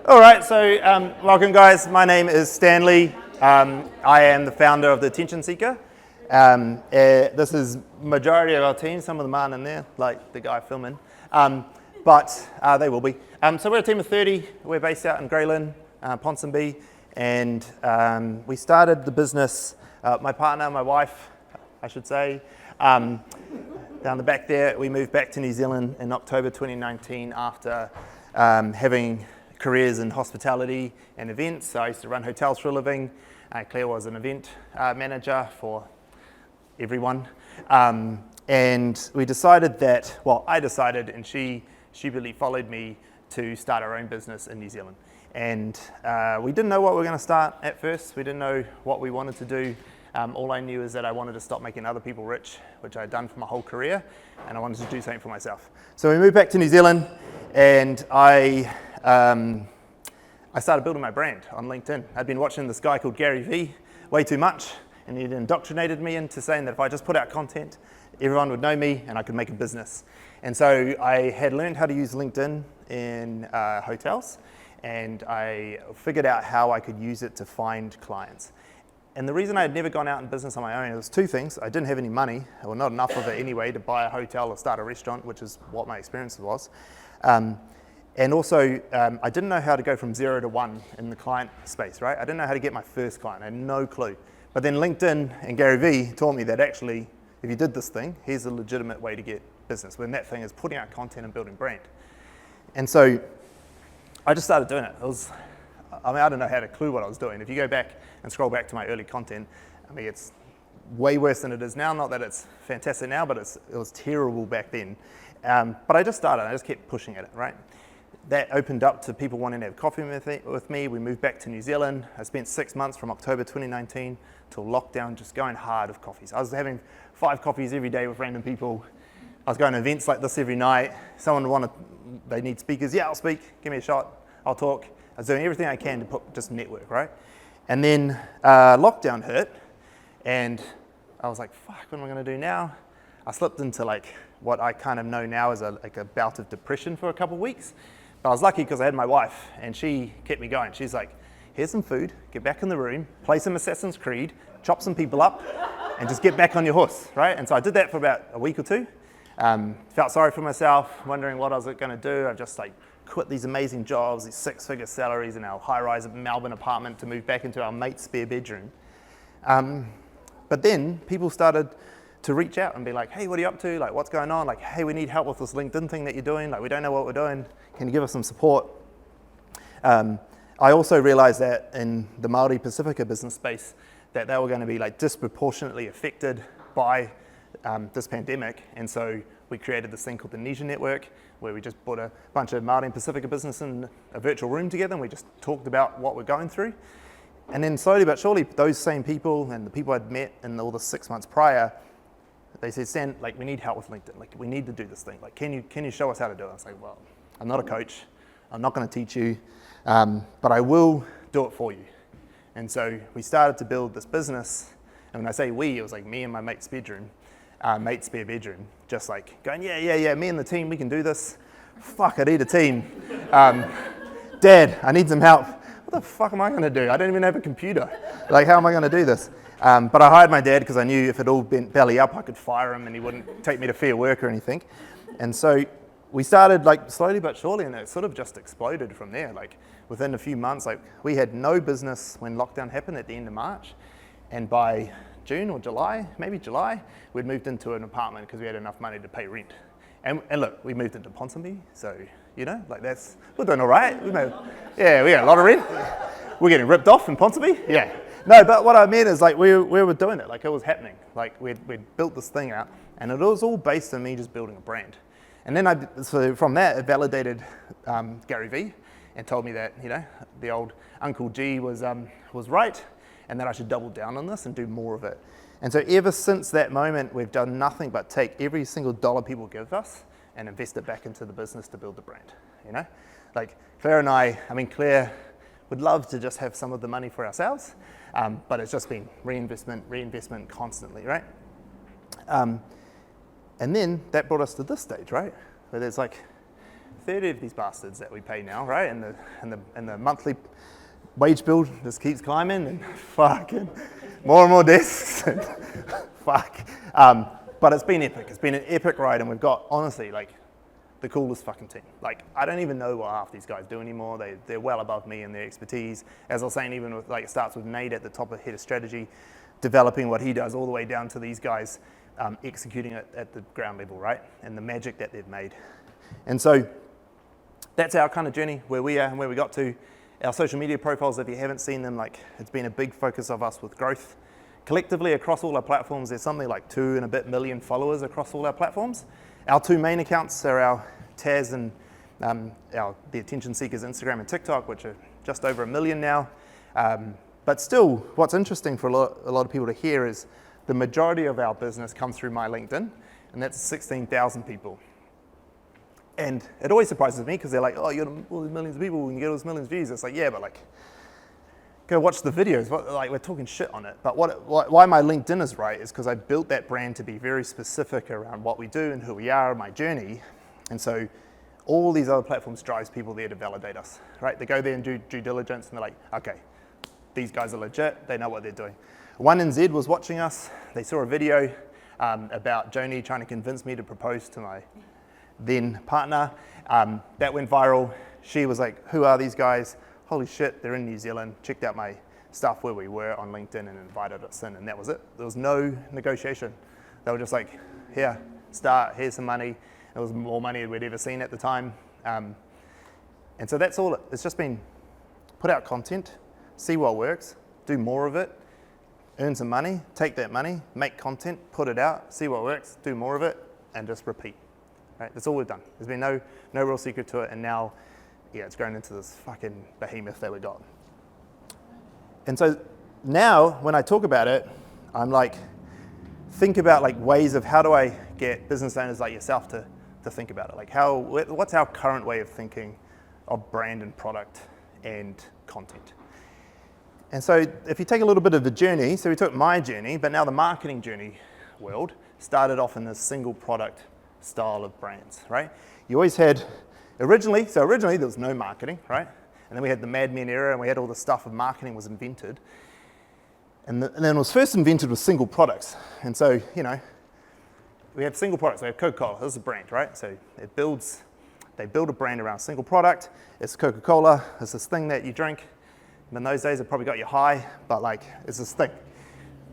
All right, so welcome guys. My name is Stanley. I am the founder of The Attention Seeker. This is majority of our team. Some of them aren't in there, like the guy filming, but they will be. So we're a team of 30. We're based out in Grey Lynn, Ponsonby, and we started the business, my partner, my wife, I should say, down the back there. We moved back to New Zealand in October 2019 after having careers in hospitality and events. So I used to run hotels for a living. Claire was an event manager for everyone. And we decided that, well, I decided, and she stupidly followed me to start our own business in New Zealand. And we didn't know what we were going to start at first. We didn't know what we wanted to do. All I knew is that I wanted to stop making other people rich, which I'd done for my whole career, and I wanted to do something for myself. So we moved back to New Zealand, and I started building my brand on LinkedIn. I'd been watching this guy called Gary Vee way too much, and he'd indoctrinated me into saying that if I just put out content, everyone would know me and I could make a business. And so I had learned how to use LinkedIn in hotels, and I figured out how I could use it to find clients. And the reason I had never gone out in business on my own, it was two things. I didn't have any money, or not enough of it anyway, to buy a hotel or start a restaurant, which is what my experience was. And also, I didn't know how to go from 0 to 1 in the client space, right? I didn't know how to get my first client. I had no clue. But then LinkedIn and Gary Vee taught me that actually, if you did this thing, here's a legitimate way to get business. When that thing is putting out content and building brand. And so I just started doing it. I don't know how to clue what I was doing. If you go back and scroll back to my early content, I mean, it's way worse than it is now. Not that it's fantastic now, but it was terrible back then. But I just started. I just kept pushing at it, right? That opened up to people wanting to have coffee with me. We moved back to New Zealand. I spent 6 months from October 2019 till lockdown just going hard with coffees. I was having 5 coffees every day with random people. I was going to events like this every night. They need speakers. Yeah, I'll speak. Give me a shot. I'll talk. I was doing everything I can to just network, right? And then lockdown hit, and I was like, fuck, what am I going to do now? I slipped into like what I kind of know now as a bout of depression for a couple of weeks. But I was lucky because I had my wife, and she kept me going. She's like, here's some food, get back in the room, play some Assassin's Creed, chop some people up, and just get back on your horse, right? And so I did that for about a week or two. Felt sorry for myself, wondering what I was going to do. I just like quit these amazing jobs, these 6-figure salaries in our high-rise Melbourne apartment to move back into our mate's spare bedroom. But then people started to reach out and be like, hey, what are you up to? Like, what's going on? Like, hey, we need help with this LinkedIn thing that you're doing. Like, we don't know what we're doing. Can you give us some support? I also realized that in the Māori Pacifica business space, that they were going to be like disproportionately affected by this pandemic. And so we created this thing called the Nisha Network, where we just put a bunch of Māori and Pacifica business in a virtual room together, and we just talked about what we're going through. And then slowly but surely, those same people and the people I'd met in all the 6 months prior, they said, Stan, like, we need help with LinkedIn. Like, we need to do this thing. Like, can you show us how to do it? I was like, well, I'm not a coach. I'm not going to teach you, but I will do it for you. And so we started to build this business. And when I say we, it was like me and my mate's spare bedroom, just like going, yeah, me and the team, we can do this. Fuck, I need a team. Dad, I need some help. What the fuck am I going to do? I don't even have a computer. Like, how am I going to do this? But I hired my dad because I knew if it all bent belly up, I could fire him and he wouldn't take me to Fair Work or anything. And so we started like slowly but surely, and it sort of just exploded from there. Like within a few months, like we had no business when lockdown happened at the end of March. And by June or July, maybe July, we'd moved into an apartment because we had enough money to pay rent. And look, we moved into Ponsonby, so, you know, like we're doing all right. We got a lot of rent. We're getting ripped off in Ponsonby, yeah. No, but what I meant is like we were doing it, like it was happening. Like we'd built this thing out, and it was all based on me just building a brand. And then so from that, it validated Gary Vee and told me that, you know, the old Uncle G was right, and that I should double down on this and do more of it. And so ever since that moment, we've done nothing but take every single dollar people give us and invest it back into the business to build the brand, you know? Like Claire and Claire would love to just have some of the money for ourselves, but it's just been reinvestment constantly, right? And then that brought us to this stage, right? Where there's like 30 of these bastards that we pay now, right? And the monthly wage bill just keeps climbing, and fucking more and more desks. And fuck. But it's been epic. It's been an epic ride, and we've got, honestly, like, the coolest fucking team. Like, I don't even know what half these guys do anymore. They're well above me in their expertise. As I was saying, even with, like, it starts with Nate at the top of head of strategy, developing what he does, all the way down to these guys executing it at the ground level, right? And the magic that they've made. And so that's our kind of journey, where we are and where we got to. Our social media profiles, if you haven't seen them, like, it's been a big focus of us with growth. Collectively across all our platforms, there's something like 2 and a bit million followers across all our platforms. Our 2 main accounts are our Taz and the Attention Seekers Instagram and TikTok, which are just over 1 million now. But still, what's interesting for a lot of people to hear is the majority of our business comes through my LinkedIn, and that's 16,000 people. And it always surprises me because they're like, oh, you got all these millions of people, and you get all these millions of views. It's like, yeah, but like, go watch the videos. Like, we're talking shit on it. But why my LinkedIn is right is because I built that brand to be very specific around what we do and who we are, my journey. And so all these other platforms drives people there to validate us, right? They go there and do due diligence, and they're like, okay, these guys are legit. They know what they're doing. 1NZ was watching us. They saw a video about Joni trying to convince me to propose to my then partner. That went viral. She was like, who are these guys? Holy shit, they're in New Zealand. Checked out my stuff where we were on LinkedIn and invited us in, and that was it. There was no negotiation. They were just like, here, start, here's some money. It was more money than we'd ever seen at the time. And so that's all. It's just been put out content, see what works, do more of it, earn some money, take that money, make content, put it out, see what works, do more of it, and just repeat. Right? That's all we've done. There's been no real secret to it, and now, yeah, it's grown into this fucking behemoth that we got. And so now, when I talk about it, I'm like, think about like ways of how do I get business owners like yourself to think about it? Like, what's our current way of thinking of brand and product and content? And so if you take a little bit of the journey, so we took my journey, but now the marketing journey world started off in this single product style of brands, right? You always had, originally there was no marketing, right? And then we had the Mad Men era, and we had all the stuff of marketing was invented. And then it was first invented with single products. And so, you know, we have single products. We have Coca-Cola, this is a brand, right? So they build a brand around a single product. It's Coca-Cola, it's this thing that you drink. And in those days, it probably got you high, but like, it's this thing.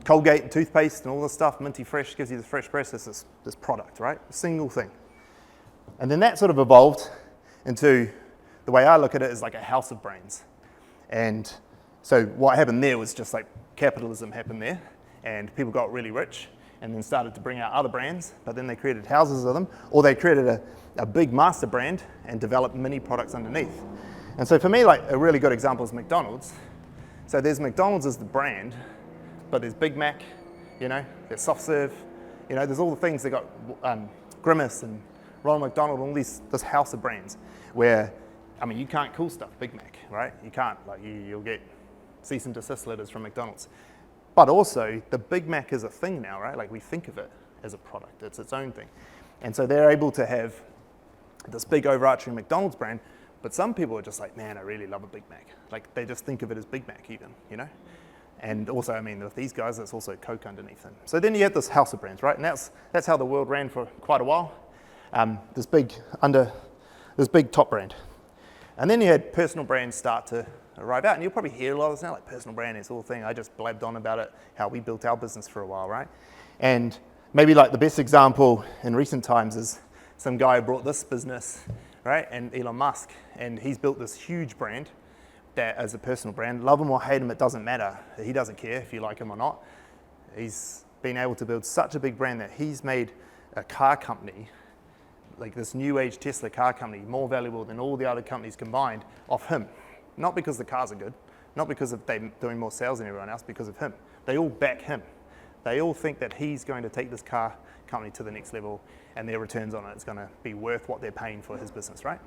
Colgate and toothpaste and all this stuff, Minty Fresh gives you the fresh breath. It's this product, right? A single thing. And then that sort of evolved into, the way I look at it, is like a house of brands. And so what happened there was just like capitalism happened there, and people got really rich and then started to bring out other brands, but then they created houses of them, or they created a big master brand and developed mini products underneath. And so for me, like a really good example is McDonald's. So there's McDonald's as the brand, but there's Big Mac, you know, there's soft serve, you know, there's all the things. They got Grimace and Ronald McDonald, all this house of brands where, I mean, you can't call stuff Big Mac, right? You can't, like you'll get cease and desist letters from McDonald's. But also, the Big Mac is a thing now, right? Like we think of it as a product, it's its own thing. And so they're able to have this big overarching McDonald's brand, but some people are just like, man, I really love a Big Mac. Like they just think of it as Big Mac even, you know? And also, I mean, with these guys, there's also Coke underneath them. So then you have this house of brands, right? And that's how the world ran for quite a while. This big top brand. And then you had personal brands start to arrive out, and you'll probably hear a lot of this now, like personal brand, this whole thing. I just blabbed on about it, how we built our business for a while, right? And maybe like the best example in recent times is some guy who brought this business, right? And Elon Musk, and he's built this huge brand that as a personal brand. Love him or hate him, it doesn't matter. He doesn't care if you like him or not. He's been able to build such a big brand that he's made a car company, like this new age Tesla car company, more valuable than all the other companies combined off him. Not because the cars are good, not because of them doing more sales than everyone else, because of him. They all back him. They all think that he's going to take this car company to the next level, and their returns on it is going to be worth what they're paying for his business, right?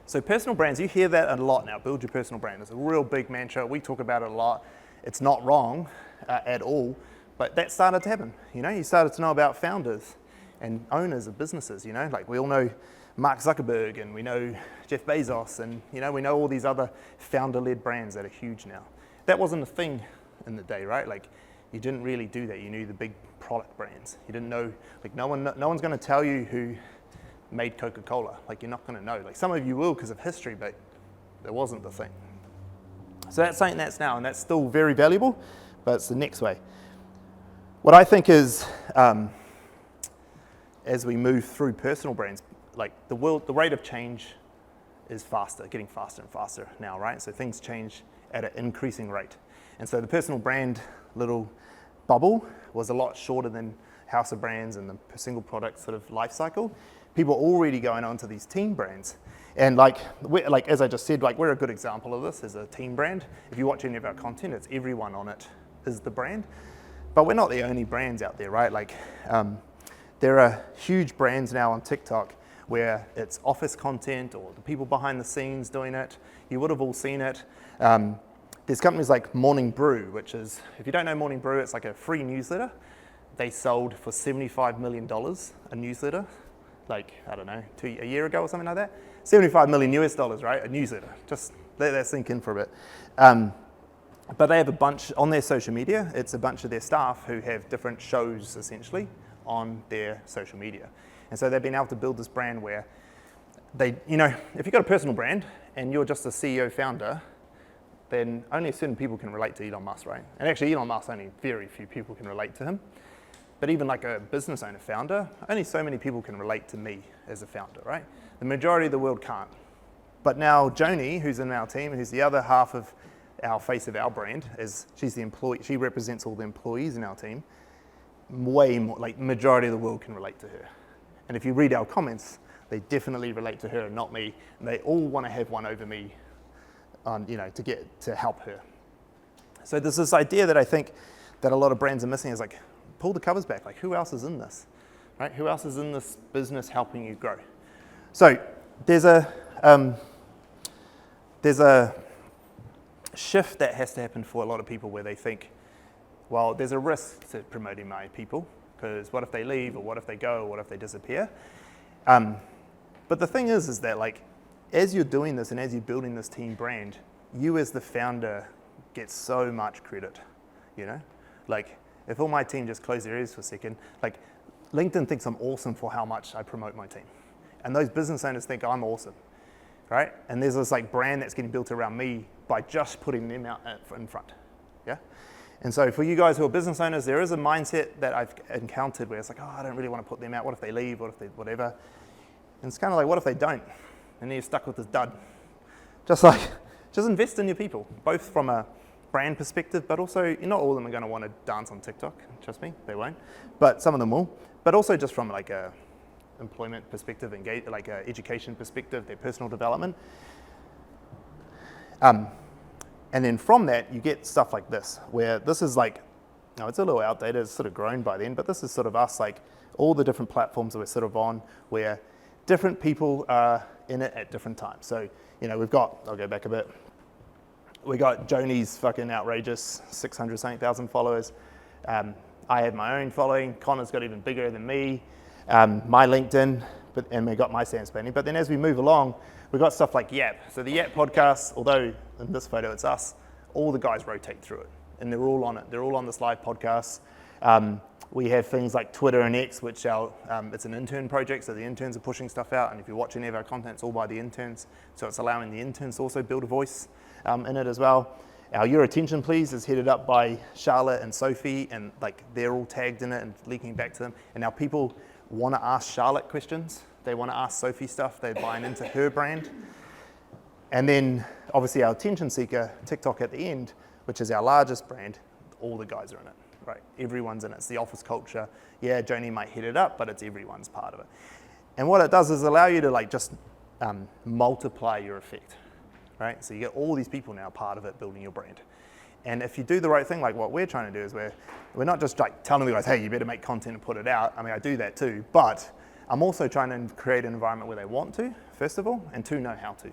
So personal brands, you hear that a lot now, build your personal brand. It's a real big mantra. We talk about it a lot. It's not wrong at all, but that started to happen. You know, you started to know about founders and owners of businesses, you know, like we all know Mark Zuckerberg, and we know Jeff Bezos, and we know all these other founder-led brands that are huge now. That wasn't a thing in the day, right? Like, you didn't really do that. You knew the big product brands. You didn't know, like, no one's going to tell you who made Coca-Cola. Like, you're not going to know. Like, some of you will because of history, but that wasn't the thing. So that's something that's now, and that's still very valuable, but it's the next way. What I think is, as we move through personal brands, like the rate of change is faster, getting faster and faster now, right? So things change at an increasing rate. And so the personal brand little bubble was a lot shorter than house of brands and the single product sort of life cycle. People are already going on to these team brands. And like as I just said, like we're a good example of this as a team brand. If you watch any of our content, it's everyone on it is the brand. But we're not the only brands out there, right? Like there are huge brands now on TikTok where it's office content or the people behind the scenes doing it. You would have all seen it. There's companies like Morning Brew, which is, if you don't know Morning Brew, it's like a free newsletter. They sold for $75 million a newsletter, like, I don't know, a year ago or something like that. 75 million US dollars, right? A newsletter. Just let that sink in for a bit. But they have a bunch on their social media. It's a bunch of their staff who have different shows, essentially, on their social media. And so they've been able to build this brand where they, if you've got a personal brand and you're just a CEO founder, then only certain people can relate to Elon Musk, right? And actually Elon Musk, only very few people can relate to him. But even like a business owner founder, only so many people can relate to me as a founder, right? The majority of the world can't. But now Joni, who's in our team, who's the other half of our face of our brand, she's the employee, she represents all the employees in our team, way more, like majority of the world can relate to her. And if you read our comments, they definitely relate to her and not me. And they all want to have one over me, to help her. So there's this idea that I think that a lot of brands are missing is like, pull the covers back. Like, who else is in this, right? Who else is in this business helping you grow? So there's a shift that has to happen for a lot of people where they think, well, there's a risk to promoting my people because what if they leave or what if they go or what if they disappear? But the thing is that like, as you're doing this and as you're building this team brand, you as the founder get so much credit, Like, if all my team just close their ears for a second, like LinkedIn thinks I'm awesome for how much I promote my team. And those business owners think I'm awesome, right? And there's this like brand that's getting built around me by just putting them out in front, yeah? And so for you guys who are business owners, there is a mindset that I've encountered where it's like, oh, I don't really want to put them out. What if they leave? What if they whatever? And it's kind of like, what if they don't? And then you're stuck with this dud. Just invest in your people, both from a brand perspective, but also not all of them are going to want to dance on TikTok. Trust me, they won't. But some of them will. But also just from like a employment perspective, like a education perspective, their personal development. And then from that, you get stuff like this, where this is like, it's a little outdated, it's sort of grown by then, but this is sort of us, like all the different platforms that we're sort of on, where different people are in it at different times. So, we've got, I'll go back a bit. We got Joni's fucking outrageous 600-something thousand followers. I have my own following. Connor's got even bigger than me. My LinkedIn, and we got my Sam Spanning. But then as we move along, we've got stuff like Yap. So the Yap podcast, although in this photo it's us, all the guys rotate through it. And they're all on it. They're all on this live podcast. We have things like Twitter and X, which it's an intern project, so the interns are pushing stuff out. And if you watch any of our content, it's all by the interns. So it's allowing the interns to also build a voice in it as well. Our Your Attention Please is headed up by Charlotte and Sophie, and like they're all tagged in it and leaking back to them. And now people want to ask Charlotte questions. They want to ask Sophie stuff. They're buying into her brand. And then obviously our Attention Seeker, TikTok at the end, which is our largest brand, all the guys are in it, right? Everyone's in it. It's the office culture. Yeah, Joni might head it up, but it's everyone's part of it. And what it does is allow you to like just multiply your effect. Right? So you get all these people now part of it building your brand. And if you do the right thing, like what we're trying to do is we're not just like telling the guys, hey, you better make content and put it out. I mean, I do that too, but I'm also trying to create an environment where they want to, first of all, and two, know how to,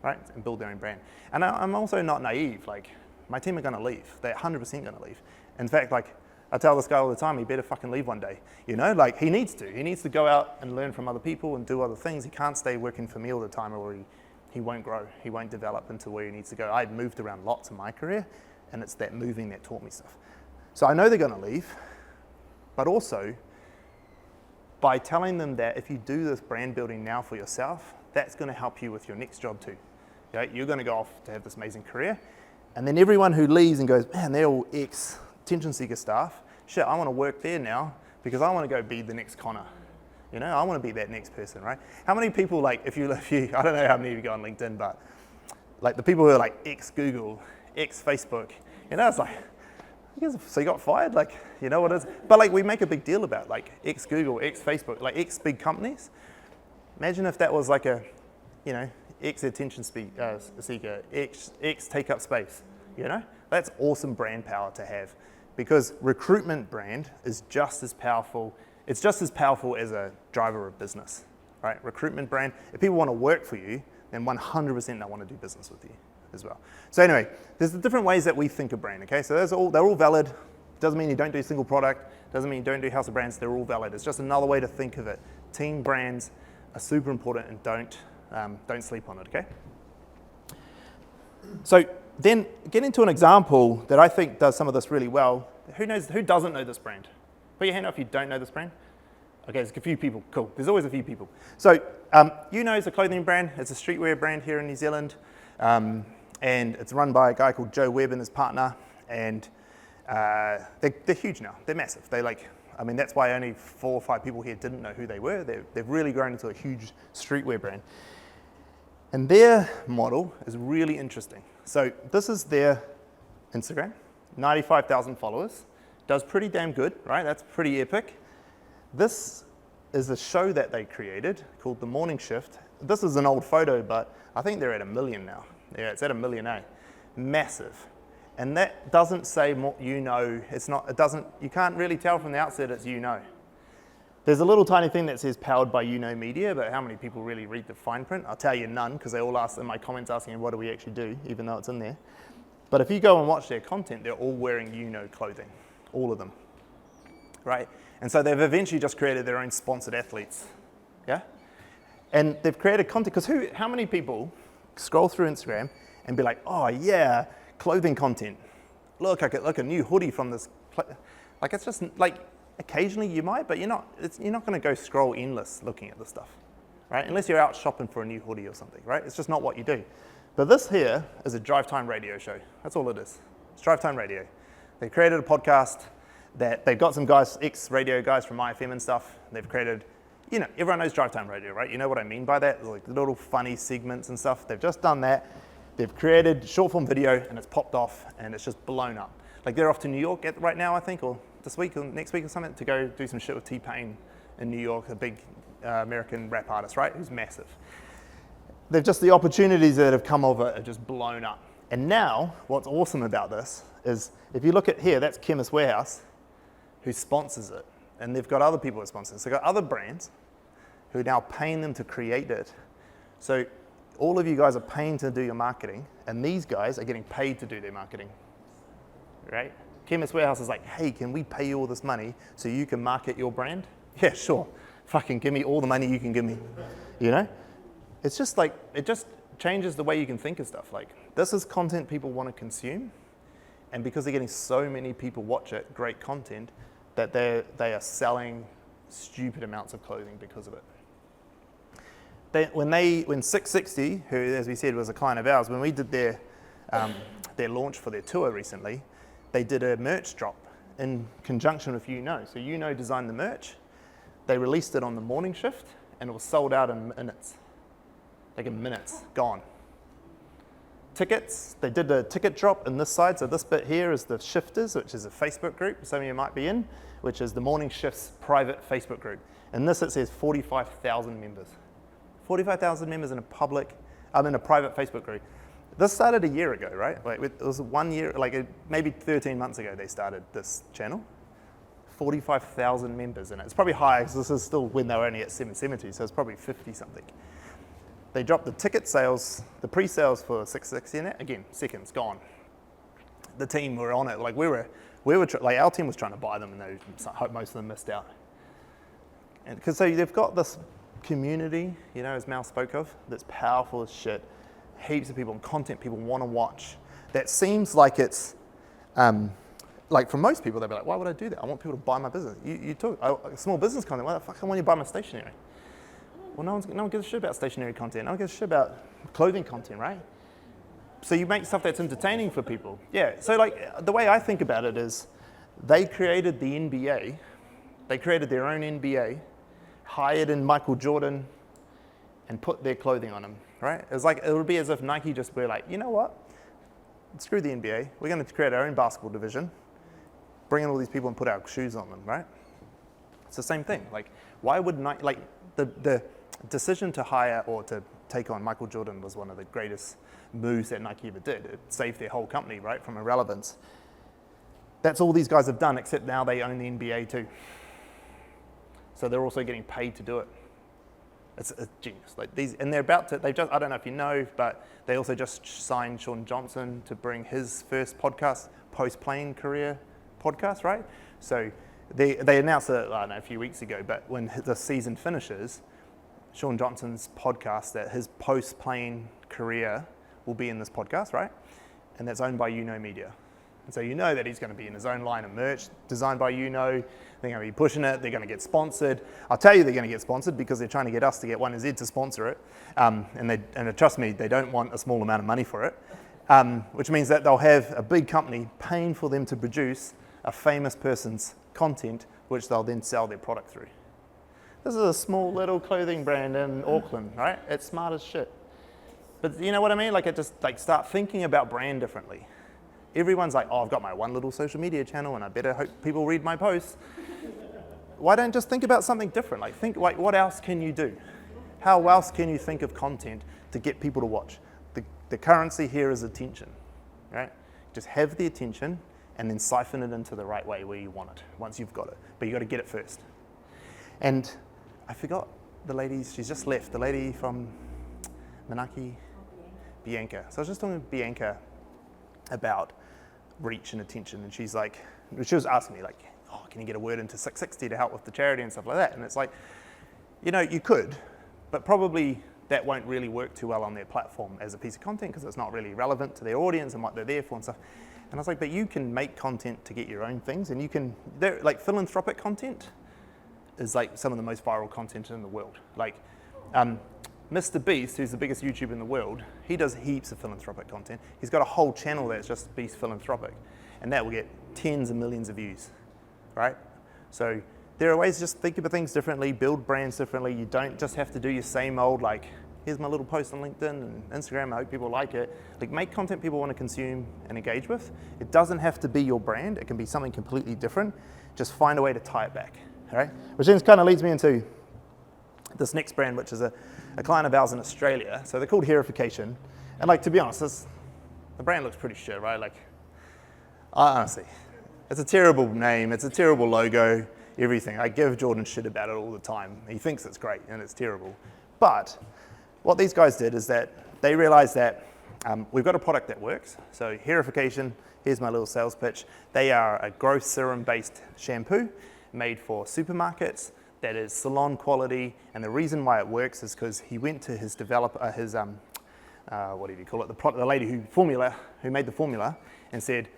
right? And build their own brand. And I'm also not naive. Like my team are going to leave. They're 100% going to leave. In fact, like I tell this guy all the time, he better fucking leave one day. You know, like he needs to. He needs to go out and learn from other people and do other things. He can't stay working for me all the time, or he won't grow. He won't develop into where he needs to go. I've moved around lots in my career, and it's that moving that taught me stuff. So I know they're gonna leave, but also by telling them that if you do this brand building now for yourself, that's gonna help you with your next job too. Okay? You're gonna go off to have this amazing career, and then everyone who leaves and goes, man, they're all ex-attention seeker staff, shit, I wanna work there now because I wanna go be the next Connor. You know, I wanna be that next person, right? How many people, like, if you, I don't know how many of you go on LinkedIn, but like the people who are like ex-Google, ex-Facebook, you know, it's like, so you got fired? Like, you know what it is? But like we make a big deal about like ex-Google, ex-Facebook, like ex-big companies. Imagine if that was like a, you know, ex-attention seeker, ex-take up space, you know? That's awesome brand power to have, because recruitment brand is just as powerful. It's just as powerful as a driver of business, right? Recruitment brand, if people want to work for you, then 100% they want to do business with you as well. So anyway, there's the different ways that we think of brand, okay? So they're all valid. Doesn't mean you don't do a single product. Doesn't mean you don't do house of brands. They're all valid. It's just another way to think of it. Team brands are super important, and don't sleep on it, okay? So then get into an example that I think does some of this really well. Who doesn't know this brand? Put your hand up if you don't know this brand. Okay, there's a few people. Cool. There's always a few people. So is a clothing brand. It's a streetwear brand here in New Zealand. And it's run by a guy called Joe Webb and his partner. And they're huge now. They're massive. That's why only 4 or 5 people here didn't know who they were. They've really grown into a huge streetwear brand. And their model is really interesting. So this is their Instagram, 95,000 followers. Does pretty damn good, right? That's pretty epic. This is a show that they created called The Morning Shift. This is an old photo, but I think they're at 1 million now. Yeah, it's at 1 million, massive. And that doesn't say more, you know, you can't really tell from the outset it's you know. There's a little tiny thing that says powered by you know media, but how many people really read the fine print? I'll tell you none, because they all ask in my comments asking what do we actually do, even though it's in there. But if you go and watch their content, they're all wearing you know clothing, all of them, right? And so they've eventually just created their own sponsored athletes, yeah? And they've created content, because how many people scroll through Instagram and be like, oh yeah, clothing content. Look, I get like a new hoodie from this. Like it's just like, occasionally you might, but you're not going to go scroll endless looking at this stuff, right? Unless you're out shopping for a new hoodie or something, right? It's just not what you do. But this here is a drive time radio show. That's all it is. It's drive time radio. They created a podcast that they've got some guys, ex-radio guys from IFM and stuff. They've created, you know, everyone knows drive time radio, right? You know what I mean by that? Like little funny segments and stuff. They've just done that. They've created short form video and it's popped off and it's just blown up. Like they're off to New York right now, I think, or this week or next week or something, to go do some shit with T-Pain in New York, a big American rap artist, right? Who's massive. They've just, the opportunities that have come of it are just blown up. And now, what's awesome about this is, if you look at here, that's Chemist Warehouse, who sponsors it. And they've got other people who sponsor it. So they've got other brands who are now paying them to create it. So all of you guys are paying to do your marketing, and these guys are getting paid to do their marketing, right? Chemist Warehouse is like, hey, can we pay you all this money so you can market your brand? Yeah, sure. Fucking give me all the money you can give me, you know? It's just like, it just changes the way you can think of stuff. Like, this is content people want to consume, and because they're getting so many people watch it, great content, that they are selling stupid amounts of clothing because of it. When 660, who, as we said, was a client of ours, when we did their launch for their tour recently, they did a merch drop in conjunction with So designed the merch. They released it on the morning shift, and it was sold out in minutes. Like in minutes, gone. Tickets, they did a ticket drop in this side. So this bit here is the Shifters, which is a Facebook group some of you might be in, which is the Morning Shift's private Facebook group. And this, it says 45,000 members. 45,000 members in a private Facebook group. This started a year ago, right? Like it was 1 year, maybe 13 months ago they started this channel. 45,000 members in it. It's probably high, because this is still when they were only at 770, so it's probably 50 something. They dropped the ticket sales, the pre-sales for 660 in it. Again, seconds, gone. The team were on it. Like we were we were like our team was trying to buy them, and most of them missed out. And because so they've got this community, you know, as Mal spoke of, that's powerful as shit. Heaps of people and content people want to watch. That seems like it's, like for most people, they'll be like, why would I do that? I want people to buy my business. You talk small business content. Why the fuck I want you to buy my stationery? Well, no one gives a shit about stationery content. No one gives a shit about clothing content, right? So you make stuff that's entertaining for people. Yeah. So like the way I think about it is, they created the NBA. They created their own NBA, hired in Michael Jordan, and put their clothing on him, right? It would be as if Nike just were like, you know what? Screw the NBA. We're going to create our own basketball division, bring in all these people and put our shoes on them, right? It's the same thing. Like, why would Nike, like the decision to hire or to take on Michael Jordan was one of the greatest moves that Nike ever did. It saved their whole company, right, from irrelevance. That's all these guys have done, except now they own the NBA too. So they're also getting paid to do it. It's genius. Like these, and they're about to. I don't know if you know, but they also just signed Sean Johnson to bring his first podcast, post-playing career podcast, right? So they announced it, I don't know, a few weeks ago. But when the season finishes, Sean Johnson's podcast, that his post-playing career will be in this podcast, right? And that's owned by Media. And so you know that he's going to be in his own line of merch, designed by They're going to be pushing it. They're going to get sponsored. I'll tell you they're going to get sponsored because they're trying to get us to get 1Z to sponsor it. And trust me, they don't want a small amount of money for it, which means that they'll have a big company paying for them to produce a famous person's content, which they'll then sell their product through. This is a small little clothing brand in Auckland, right? It's smart as shit. But you know what I mean? Like, it just like start thinking about brand differently. Everyone's like, oh, I've got my one little social media channel and I better hope people read my posts. Why don't just think about something different? Like think, like, what else can you do? How else can you think of content to get people to watch? The currency here is attention, right? Just have the attention and then siphon it into the right way where you want it, once you've got it. But you got to get it first. And I forgot the lady, she's just left, the lady from Manaki, Bianca. So I was just talking to Bianca about reach and attention, and she was asking me like, oh, can you get a word into 660 to help with the charity and stuff like that? And it's like, you know, you could, but probably that won't really work too well on their platform as a piece of content because it's not really relevant to their audience and what they're there for and stuff. And I was like, but you can make content to get your own things, and you can, like philanthropic content is like some of the most viral content in the world. Like Mr. Beast, who's the biggest YouTuber in the world, he does heaps of philanthropic content. He's got a whole channel that's just Beast Philanthropic, and that will get tens of millions of views, right? So there are ways to just think about things differently, build brands differently. You don't just have to do your same old, like, here's my little post on LinkedIn and Instagram, I hope people like it. Like, make content people want to consume and engage with. It doesn't have to be your brand. It can be something completely different. Just find a way to tie it back, all right? Which then kind of leads me into this next brand, which is a client of ours in Australia. So they're called Hairification. And like, to be honest, the brand looks pretty shit, right? Like, honestly, it's a terrible name. It's a terrible logo, everything. I give Jordan shit about it all the time. He thinks it's great and it's terrible. But what these guys did is that they realized that we've got a product that works. So Hairification, here's my little sales pitch. They are a growth serum-based shampoo made for supermarkets that is salon quality, and the reason why it works is because he went to his developer, what do you call it, the lady who made the formula, and said,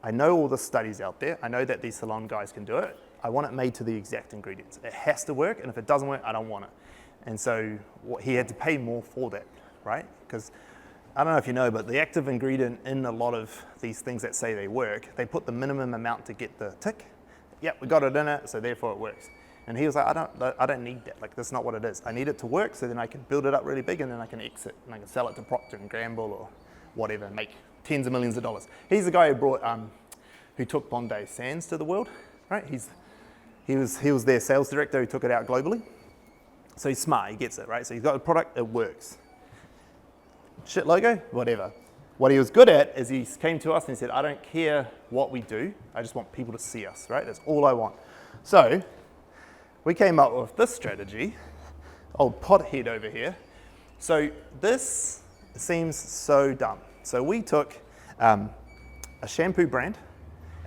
I know all the studies out there, I know that these salon guys can do it, I want it made to the exact ingredients. It has to work, and if it doesn't work, I don't want it. And so he had to pay more for that, right? Because I don't know if you know, but the active ingredient in a lot of these things that say they work, they put the minimum amount to get the tick. Yep, we got it in it, so therefore it works. And he was like, I don't need that. Like, that's not what it is. I need it to work so then I can build it up really big and then I can exit and I can sell it to Procter & Gamble or whatever and make tens of millions of dollars. He's the guy who took Bondi Sands to the world, right? He was their sales director who took it out globally. So he's smart, he gets it, right? So he's got a product, it works. Shit logo, whatever. What he was good at is he came to us and he said, I don't care what we do, I just want people to see us, right? That's all I want. So we came up with this strategy, old pothead over here. So this seems so dumb. So we took a shampoo brand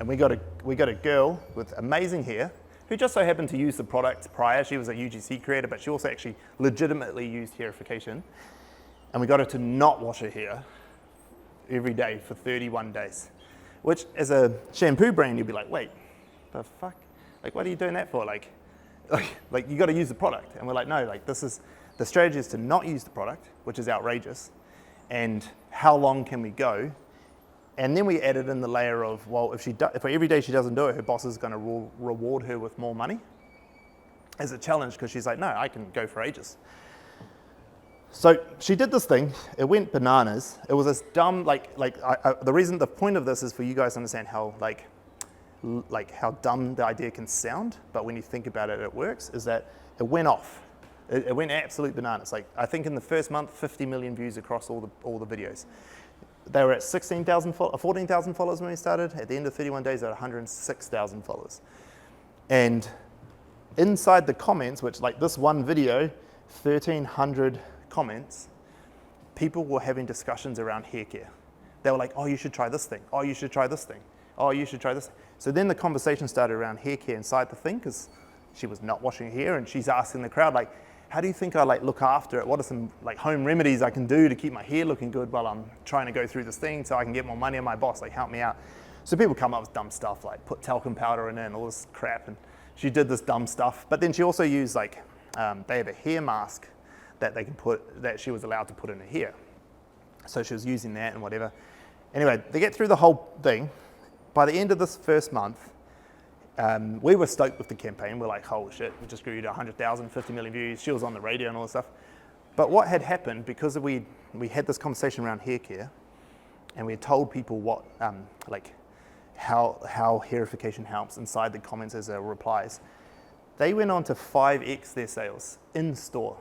And we got a girl with amazing hair who just so happened to use the product prior. She was a UGC creator, but she also actually legitimately used hairification. And we got her to not wash her hair every day for 31 days, which as a shampoo brand, you'd be like, wait, the fuck? Like, what are you doing that for? Like you got to use the product. And we're like, no, like the strategy is to not use the product, which is outrageous. And how long can we go? And then we added in the layer of, well, if every day she doesn't do it, her boss is going to reward her with more money as a challenge, because she's like, no, I can go for ages. So she did this thing. It went bananas. It was this dumb, the point of this is for you guys to understand how how dumb the idea can sound, but when you think about it, it works. Is that it went off. It went absolute bananas. Like, I think in the first month, 50 million views across all the videos. They were at 14,000 followers when we started. At the end of 31 days, they had 106,000 followers. And inside the comments, which like this one video, 1,300 comments, people were having discussions around hair care. They were like, oh, you should try this thing. Oh, you should try this thing. Oh, you should try this. So then the conversation started around hair care inside the thing, because she was not washing her hair, and she's asking the crowd, like, how do you think I look after it? What are some home remedies I can do to keep my hair looking good while I'm trying to go through this thing so I can get more money on my boss? Like, help me out. So people come up with dumb stuff like put talcum powder in it and all this crap, and she did this dumb stuff. But then she also used they have a hair mask that that she was allowed to put in her hair. So she was using that and whatever. Anyway, they get through the whole thing. By the end of this first month, we were stoked with the campaign. We're like, holy shit, we just grew to 100,000, 50 million views. She was on the radio and all this stuff. But what had happened, because we had this conversation around hair care, and we had told people what, how hairification helps inside the comments as their replies, they went on to 5x their sales in store,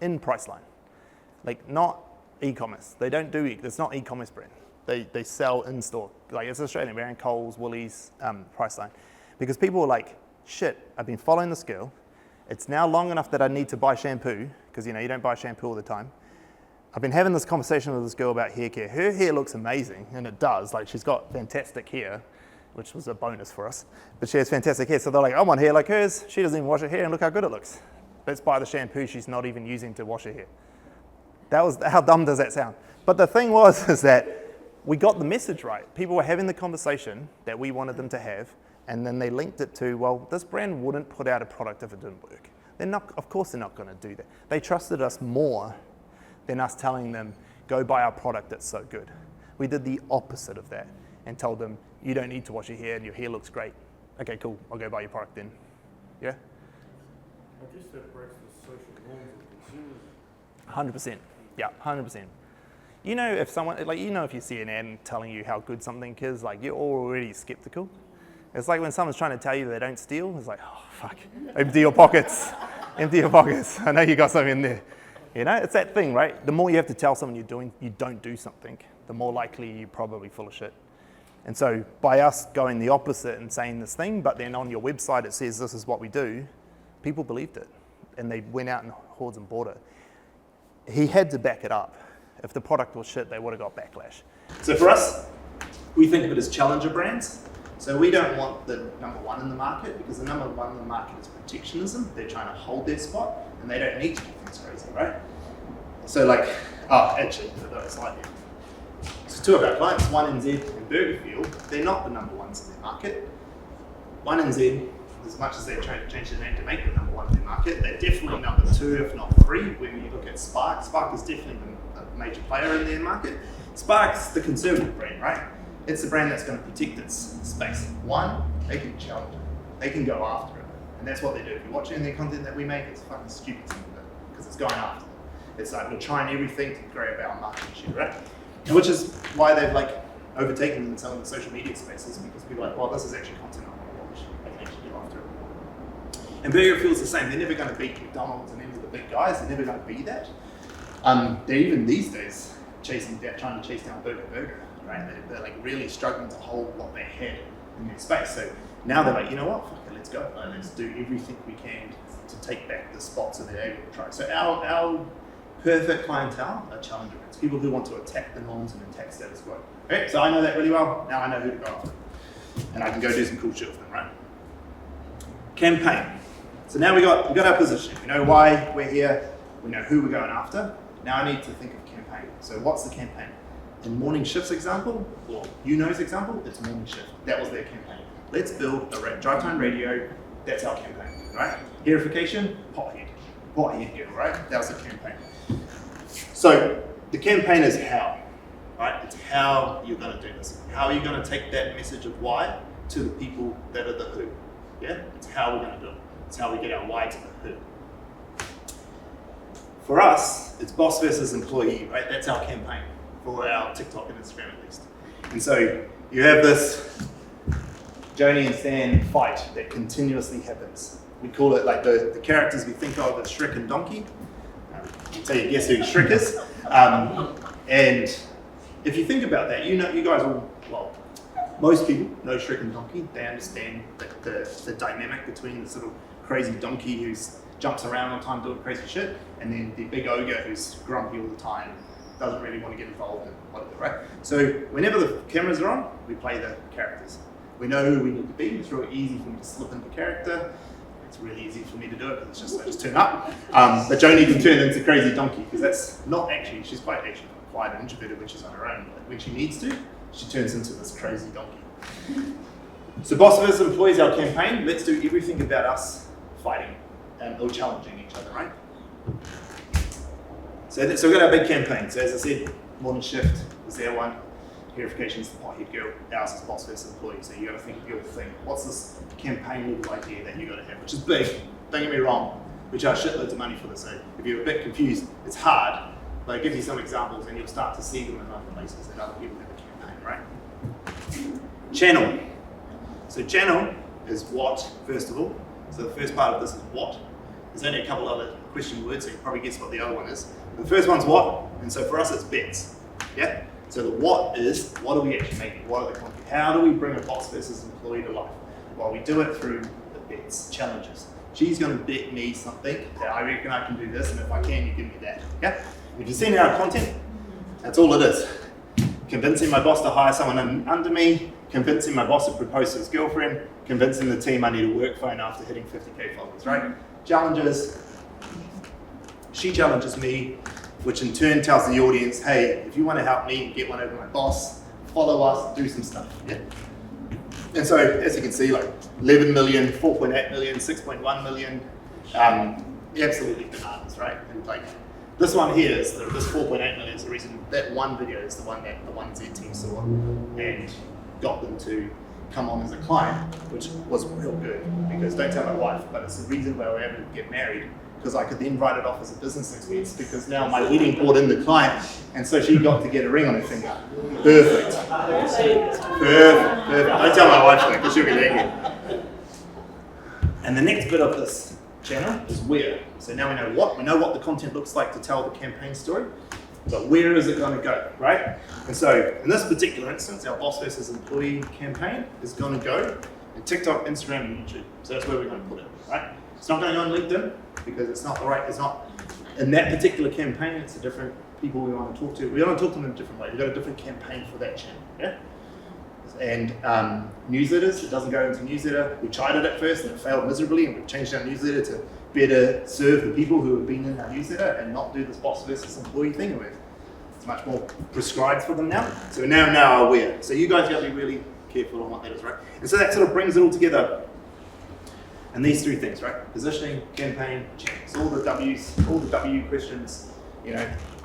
in Priceline. Like, not e-commerce. They don't do it's not e-commerce brand. They sell in store. Like, it's Australian brand, Coles, Woolies, Priceline. Because people were like, shit, I've been following this girl. It's now long enough that I need to buy shampoo, because you don't buy shampoo all the time. I've been having this conversation with this girl about hair care. Her hair looks amazing, and it does. Like, she's got fantastic hair, which was a bonus for us. But she has fantastic hair. So they're like, I want hair like hers. She doesn't even wash her hair, and look how good it looks. Let's buy the shampoo she's not even using to wash her hair. How dumb does that sound? But the thing is that we got the message right. People were having the conversation that we wanted them to have, and then they linked it to, well, this brand wouldn't put out a product if it didn't work. Of course they're not going to do that. They trusted us more than us telling them, go buy our product that's so good. We did the opposite of that and told them, you don't need to wash your hair and your hair looks great. Okay, cool, I'll go buy your product then. Yeah? I guess that breaks the social norms of consumers. 100%. Yeah, 100%. If someone, if you see an ad telling you how good something is, you're already skeptical. It's like when someone's trying to tell you they don't steal, it's like, oh, fuck, empty your pockets. Empty your pockets. I know you got something in there. It's that thing, right? The more you have to tell someone you don't do something, the more likely you're probably full of shit. And so by us going the opposite and saying this thing, but then on your website it says this is what we do, people believed it. And they went out in hordes and bought it. He had to back it up. If the product was shit, they would have got backlash. So for us, we think of it as challenger brands. So we don't want the number one in the market, because the number one in the market is protectionism. They're trying to hold their spot, and they don't need to do things crazy, right? So actually, for those slightly. So two of our clients, 1NZ and Burgerfield, they're not the number ones in their market. 1NZ, as much as they're trying to change their name to make them number one in their market, they're definitely number two, if not three, when you look at Spark. Spark is definitely a major player in their market. Spark's the conservative brand, right? It's the brand that's going to protect its space. One, they can challenge it. They can go after it. And that's what they do. If you're watching their content that we make, it's fucking stupid because it's going after them. It's like we're trying everything to grab our market share, right? And which is why they've overtaken them in some of the social media spaces, because we're like, well, this is actually content I want to watch. I can actually go after it. And Burgerfield's the same. They're never going to beat McDonald's and any of the big guys. They're never going to be that. They're even these days trying to chase down Burger. Right? They're really struggling to hold what they had in their space. So now they're like, you know what, fuck it, let's go. Let's do everything we can to take back the spots that they're able to try. So our perfect clientele are challenger brands, people who want to attack the norms and attack status quo. Okay, so I know that really well. Now I know who to go after. and I can go do some cool shit with them, right? Campaign. So now we got our position. We know why we're here. We know who we're going after. Now I need to think of campaign. So what's the campaign? In Morning Shift's example, or UNO's example, it's Morning Shift. That was their campaign. Let's build a drive time radio. That's our campaign, right? Hairification, pothead girl, right? That was the campaign. So the campaign is how, right? It's how you're going to do this. How are you going to take that message of why to the people that are the who? Yeah, it's how we're going to do it. It's how we get our why to the who. For us, it's boss versus employee, right? That's our campaign for our TikTok and Instagram at least. And so you have this Joni and Stan fight that continuously happens. We call it like the characters we think of as Shrek and Donkey. So you guess who Shrek is. And if you think about that, you guys all, well, most people know Shrek and Donkey. They understand the dynamic between the sort of crazy donkey who jumps around all the time doing crazy shit, and then the big ogre who's grumpy all the time, doesn't really want to get involved in whatever, right? So whenever the cameras are on, we play the characters. We know who we need to be. It's really easy for me to slip into character. It's really easy for me to do it because I just turn up. But Joni can turn into crazy donkey because that's not actually, she's quite introverted when she's on her own. But when she needs to, she turns into this crazy donkey. So boss versus employees, our campaign. Let's do everything about us fighting or challenging each other, right? So we've got our big campaign. So as I said, Morning Shift is their one. Hairification is the pothead girl. Ours is boss versus employee. So you got to think of your thing. What's this campaign level idea that you got to have? Which is big. Don't get me wrong. We charge shitloads of money for this. So if you're a bit confused, it's hard. But I give you some examples, and you'll start to see them in other places that other people have a campaign, right? Channel. So channel is what, first of all. So the first part of this is what. There's only a couple other question words, so you can probably guess what the other one is. The first one's what, and so for us it's bets. Yeah? So the what is, what are we actually making? What are the content? How do we bring a boss versus employee to life? Well, we do it through the bets, challenges. She's going to bet me something that I reckon I can do this, and if I can, you give me that. Yeah? If you've seen our content, that's all it is. Convincing my boss to hire someone under me, convincing my boss to propose to his girlfriend, convincing the team I need a work phone after hitting 50K followers, right? Challenges. She challenges me, which in turn tells the audience, hey, if you want to help me get one over my boss, follow us, do some stuff. Yeah? And so, as you can see, like 11 million, 4.8 million, 6.1 million, absolutely bananas, right? And like this one here is this 4.8 million is the reason that one video is the one that the 1Z team saw and got them to come on as a client, which was real good because don't tell my wife, but it's the reason why we were able to get married. Because I could then write it off as a business expense because now my wedding brought in the client and so she got to get a ring on her finger. Perfect. Perfect. Don't tell my wife that because she'll be angry. And the next bit of this channel is where. So now we know what the content looks like to tell the campaign story, but where is it going to go, right? And so in this particular instance, our boss versus employee campaign is going to go in TikTok, Instagram, and YouTube. So that's where we're going to put it, right? It's not going to go on LinkedIn because it's not it's not in that particular campaign. It's a different people we want to talk to. We want to talk to them in a different way. We've got a different campaign for that channel, yeah. And newsletters, it doesn't go into newsletter. We tried it at first and it failed miserably, and we've changed our newsletter to better serve the people who have been in our newsletter and not do this boss versus employee thing. It's much more prescribed for them now. So we're now aware. So you guys got to be really careful on what that is, right? And so that sort of brings it all together. And these three things, right? Positioning, campaign, channels. All the W questions,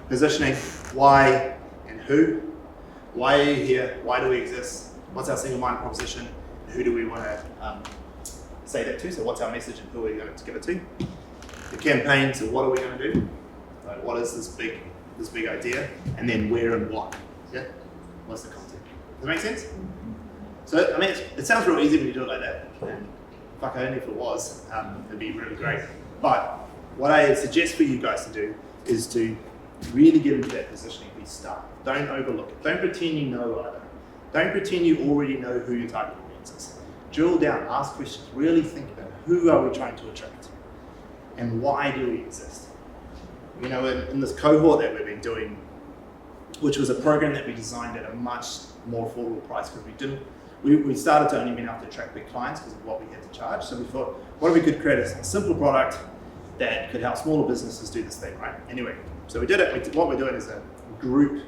positioning, why and who. Why are you here? Why do we exist? What's our single-minded proposition? And who do we want to say that to? So what's our message and who are we going to give it to? The campaign, so what are we going to do? Like, what is this big idea? And then where and what? Yeah? What's the content? Does that make sense? So, I mean, it sounds real easy when you do it like that. And fuck, only if it was, it'd be really great. But what I suggest for you guys to do is to really get into that positioning piece start. Don't overlook it. Don't pretend you know either. Don't pretend you already know who your target audience is. Drill down, ask questions, really think about who are we trying to attract and why do we exist? In this cohort that we've been doing, which was a program that we designed at a much more affordable price because we started to only be able to attract big clients because of what we had to charge. So we thought, what if we could create a simple product that could help smaller businesses do this thing, right? Anyway, so we did it. What we're doing is a group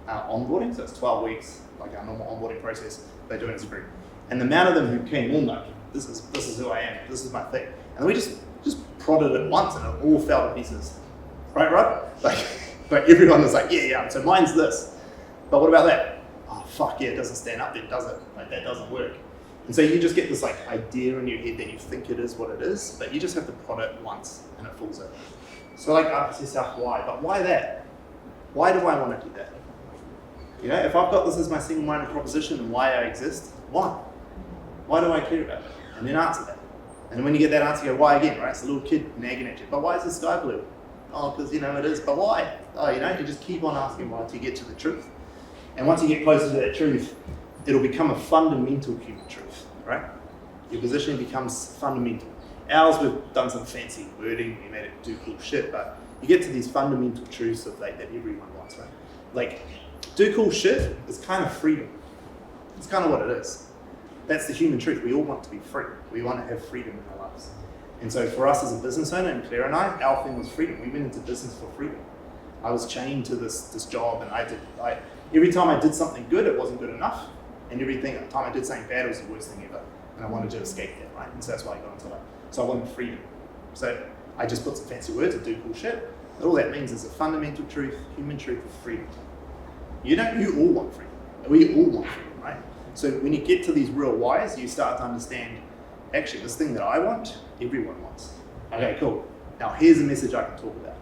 onboarding, so it's 12 weeks, like our normal onboarding process. They do it as a group. And the amount of them who came all know, this is who I am, this is my thing. And we just prodded it once and it all fell to pieces. Right, Rod? Like everyone was like, yeah, so mine's this. But what about that? Oh, fuck yeah, it doesn't stand up then, does it? Like that doesn't work. And so you just get this like idea in your head that you think it is what it is, but you just have to prod it once and it falls over. So like ask yourself why, but why that? Why do I want to do that? You know, if I've got this as my single-minded proposition and why I exist, why? Why do I care about it? And then answer that. And when you get that answer, you go, why again, right? It's a little kid nagging at you. But why is the sky blue? Oh, because, you know, it is. But why? Oh, you know, you just keep on asking why until you get to the truth. And once you get closer to that truth, it'll become a fundamental human truth, right? Your position becomes fundamental. Ours, we've done some fancy wording, we made it do cool shit, but you get to these fundamental truths of like that everyone wants, right? Like, do cool shit is kind of freedom. It's kind of what it is. That's the human truth. We all want to be free. We want to have freedom in our lives. And so for us as a business owner, and Claire and I, our thing was freedom. We went into business for freedom. I was chained to this job, and every time I did something good, it wasn't good enough. And every time I did something bad, it was the worst thing ever. And I wanted to escape that, right? And so that's why I got into it. So I wanted freedom. So I just put some fancy words to do cool shit. But all that means is a fundamental truth, human truth of freedom. You all want freedom. We all want freedom, right? So when you get to these real whys, you start to understand, actually, this thing that I want, everyone wants. Okay, cool. Now here's a message I can talk about.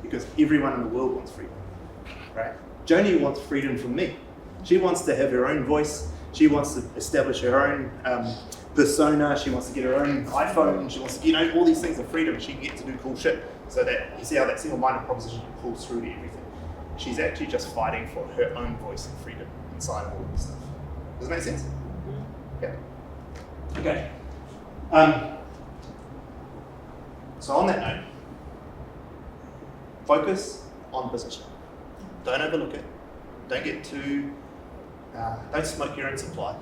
Because everyone in the world wants freedom, right? Joni wants freedom from me. She wants to have her own voice. She wants to establish her own persona. She wants to get her own iPhone. She wants to, all these things of freedom. She can get to do cool shit. So that, you see how that single-minded proposition pulls through to everything. She's actually just fighting for her own voice and freedom inside of all this stuff. Does that make sense? Yeah. Okay. So on that note, focus on position. Don't overlook it. Don't get too, don't smoke your own supply.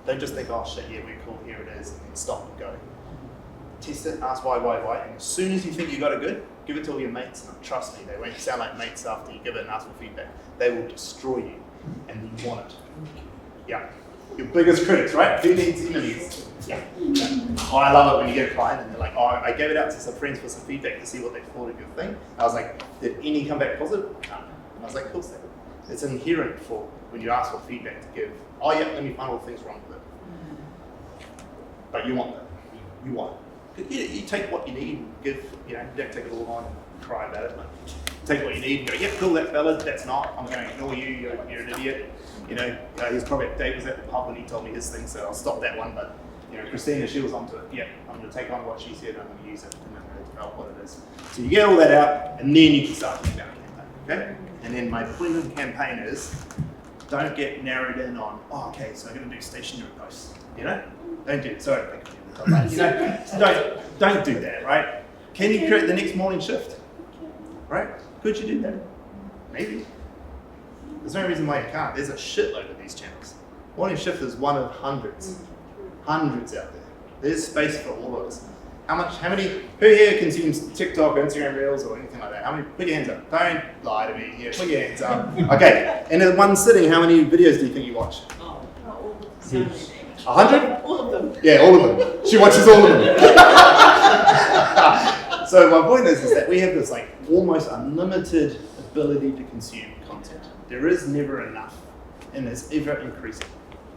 Don't just think, oh shit, yeah, we're cool, here it is, and then stop and go. Test it, ask why, and as soon as you think you got it good, give it to all your mates, and trust me, they won't sound like mates after you give it and ask for feedback. They will destroy you, and you want it. Yeah. Your biggest critics, right? Who needs enemies? Yeah. Oh, I love it when you get a client and they're like, oh, I gave it out to some friends for some feedback to see what they thought of your thing. I was like, did any come back positive? No. And I was like, of course they did. It's inherent for when you ask for feedback to give, oh yeah, let me find all the things wrong with it. But you want that. You want it. You take what you need and give, you don't take it all on and cry about it. Like, take what you need and go, yeah, cool, that's valid, that's not. I'm going to ignore you, you're an idiot. He's probably, Dave was at the pub and he told me his thing, so I'll stop that one. But, Christina, she was onto it. Yeah, I'm going to take on what she said and I'm going to use it and I'm going to develop what it is. So you get all that out and then you can start thinking about a campaign, okay? And then my point of the campaign is, don't get narrowed in on, oh, okay, so I'm going to do stationary posts, Don't do it, sorry. Don't do that, right? Can you create the next morning shift? Right? Could you do that? Maybe. There's no reason why you can't. There's a shitload of these channels. Morning shift is one of hundreds. Hundreds out there. There's space for all of us. Who here consumes TikTok, Instagram Reels, or anything like that? Put your hands up. Don't lie to me. Yeah, put your hands up. Okay, and in one sitting, how many videos do you think you watch? 100? All of them. Yeah, all of them. She watches all of them. So my point is that we have this like almost unlimited ability to consume content. There is never enough, and it's ever increasing.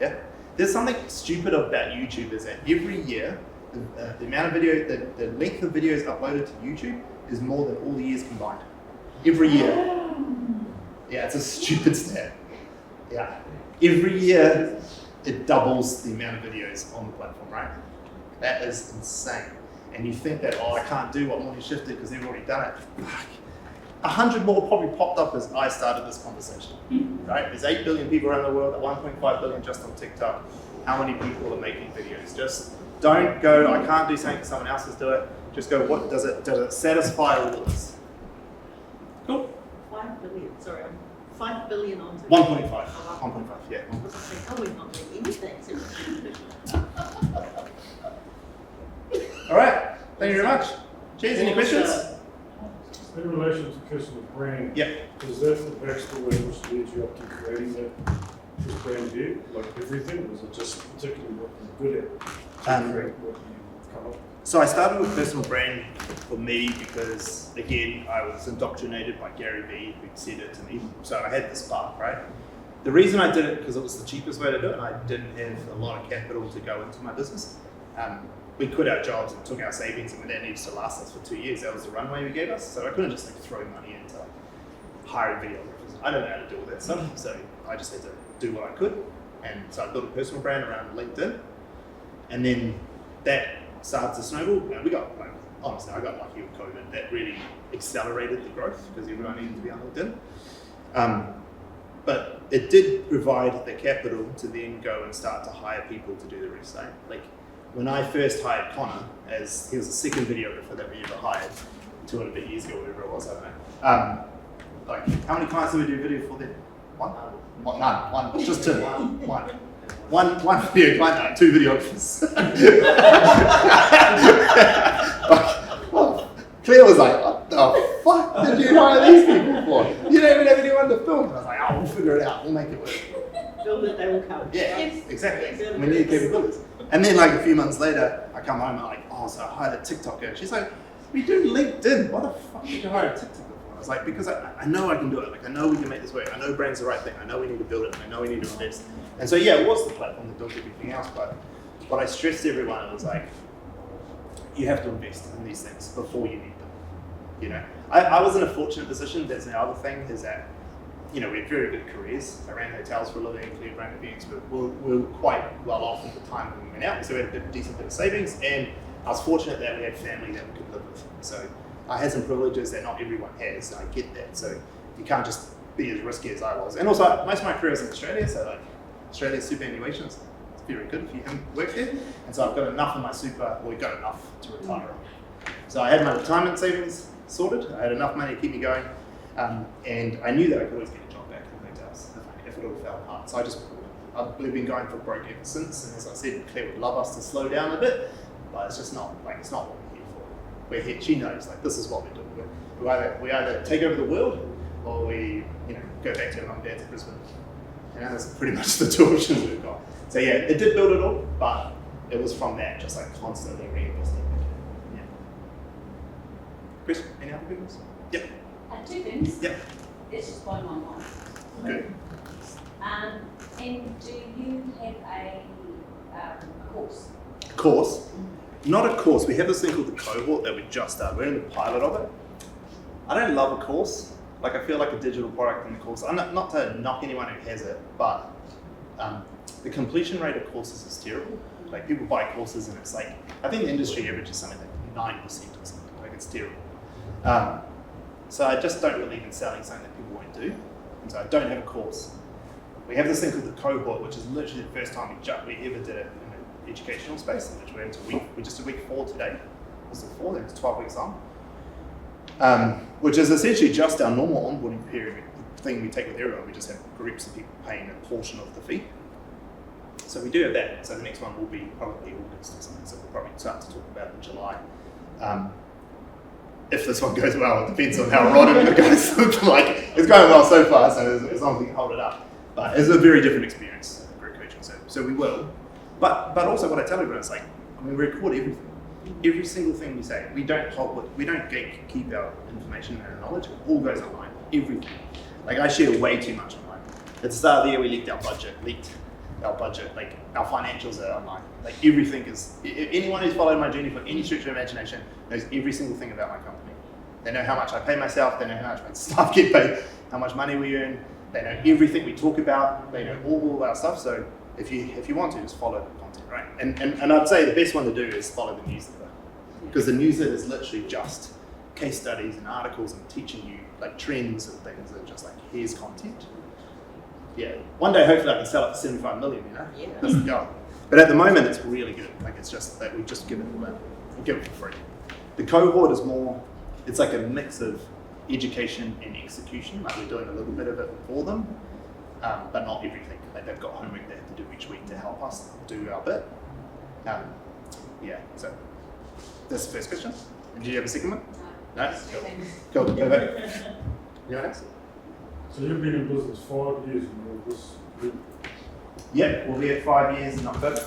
Yeah. There's something stupid about YouTube is that every year the amount of video, the length of videos uploaded to YouTube is more than all the years combined. Every year. Yeah, it's a stupid stat. Yeah. Every year it doubles the amount of videos on the platform, right? That is insane. And you think that, I can't do what Morning Shift did because they've already done it. Fuck. 100 more probably popped up as I started this conversation, right? There's 8 billion people around the world, 1.5 billion just on TikTok. How many people are making videos? Just don't go, I can't do something, someone else has do it. Just go, what does it satisfy all of us? Cool. 5 billion, sorry. 5 billion on 1.5. 1.5, yeah. I was like, oh, we're not doing anything. All right. Thank you very much. Cheers. Any questions? In relation to personal brand, Yep. is that the backstory which leads you up to creating that this brand view? Like everything? Or is it just particularly what you're good at to create what you come up with? So I started with personal brand for me because, again, I was indoctrinated by Gary Vee, who said it to me. So I had this spark, right? The reason I did it because it was the cheapest way to do it, and I didn't have a lot of capital to go into my business. We quit our jobs and took our savings, and that needed to last us for 2 years. That was the runway we gave us. So I couldn't just throw money into hiring videographers. I don't know how to do all that stuff, so I just had to do what I could. And so I built a personal brand around LinkedIn, and then that started to snowball. And we got, honestly, I got lucky with COVID. That really accelerated the growth because everyone needed to be on LinkedIn. But it did provide the capital to then go and start to hire people to do the rest. Like when I first hired Connor, as he was the second videographer that we ever hired, 200 bit years ago, whatever it was, I don't know. Like how many clients did we do video for then? One? None. One. Just two. One video client, no, 2 videographers. Claire was like, what the fuck did you hire these people for? You don't even have anyone to film. And I was like, oh, we'll figure it out. We'll make it work. Build it, they will come. Yeah, Yes. exactly. Yes. We need capabilities. And then like a few months later, I come home and I'm like, oh, so I hired a TikToker. She's like, we do LinkedIn. Why the fuck did you hire a TikToker for? I was like, because I know I can do it. Like I know we can make this work. I know brand's the right thing. I know we need to build it. And I know we need to invest. And so yeah, it was the platform that built everything else. But what I stressed to everyone was like, you have to invest in these things before you need them. You know, I was in a fortunate position. That's the other thing is that, you know, we had very good careers. I ran hotels for a living, cleared brand events, but we were quite well off at the time when we went out. So we had a decent bit of savings, and I was fortunate that we had family that we could live with. So I had some privileges that not everyone has, and I get that. So you can't just be as risky as I was. And also, most of my career was in Australia, so like Australia's superannuation is very good if you haven't worked there. And so I've got enough in my super, or we've got enough to retire on. So I had my retirement savings sorted. I had enough money to keep me going. And I knew that I could always get a job back in hotels if it all fell apart. So I just, we've been going for broke ever since. And as I said, Claire would love us to slow down a bit, but it's just not, like, it's not what we're here for. We're here, she knows, like, this is what we're doing. We either take over the world, or we, you know, go back to our mum and dad's in Brisbane. And that's pretty much the 2 options we've got. So yeah, it did build it all, but it was from that, just like constantly reinvesting. Yeah. Chris, any other questions? Yep. 2 things. Yep. It's just blown my mind. Good. And do you have a course? Course? Not a course. We have this thing called the cohort that we just started. We're in the pilot of it. I don't love a course. Like I feel like a digital product in the course. I'm not to knock anyone who has it, but the completion rate of courses is terrible. Like people buy courses and it's like, I think the industry average is something like 9% or something. Like it's terrible. So I just don't believe in selling something that people won't do. And so I don't have a course. We have this thing called the cohort, which is literally the first time we ever did it in an educational space, in which we're into we're just a week 4 today. Was it 4? Then it's 12 weeks on. Which is essentially just our normal onboarding period thing we take with everyone. We just have groups of people paying a portion of the fee. So we do have that. So the next one will be probably August or something. So we'll probably start to talk about it in July. If this one goes well, it depends on how rotten it goes. Like it's going well so far, so as long as we can hold it up. But it's a very different experience, group coaching. So we will. But also what I tell everyone is like, I mean, we record everything. Every single thing we say. We don't gatekeep our information and our knowledge. It all goes online. Everything. Like I share way too much online. At the start of the year, we leaked our budget. Like our financials are online. Like everything is, anyone who's followed my journey for any stretch of imagination knows every single thing about my company. They know how much I pay myself, they know how much my staff get paid, how much money we earn, they know everything we talk about, they know all our stuff. So if you want to, just follow the content, right? And I'd say the best one to do is follow the newsletter. Because the newsletter is literally just case studies and articles and teaching you like trends and things and just like, here's content. Yeah, one day hopefully I can sell it for 75 million, you know? Yeah. That's the goal. But at the moment it's really good. Like it's just that we just give it all out. We give it for free. The cohort is more, it's like a mix of education and execution. Like we're doing a little bit of it for them, but not everything. Like they've got homework they have to do each week to help us do our bit. Yeah, so that's the first question. And do you have a second one? No? Just two things. Cool, go back. Anyone else? So you've been in business 5 years and this group. Yeah, we'll be at 5 years in October.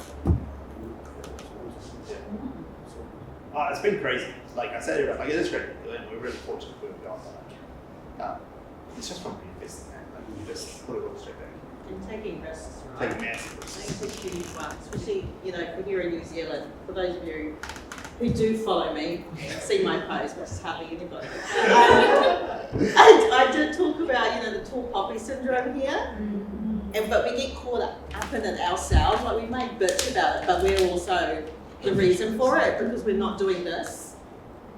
It's been crazy. Like I said, like it is great. We're really fortunate where we are. It's just from reinvesting that. Like you just put it all straight back. And taking risks, right? Take massive risks. That's a huge one, especially, if we're here in New Zealand. For those of you who do follow me, see my post, which is hardly anybody. I did talk about, the tall poppy syndrome here. But we get caught up in it ourselves, like we make bitch about it, but we're also the reason for it because we're not doing this,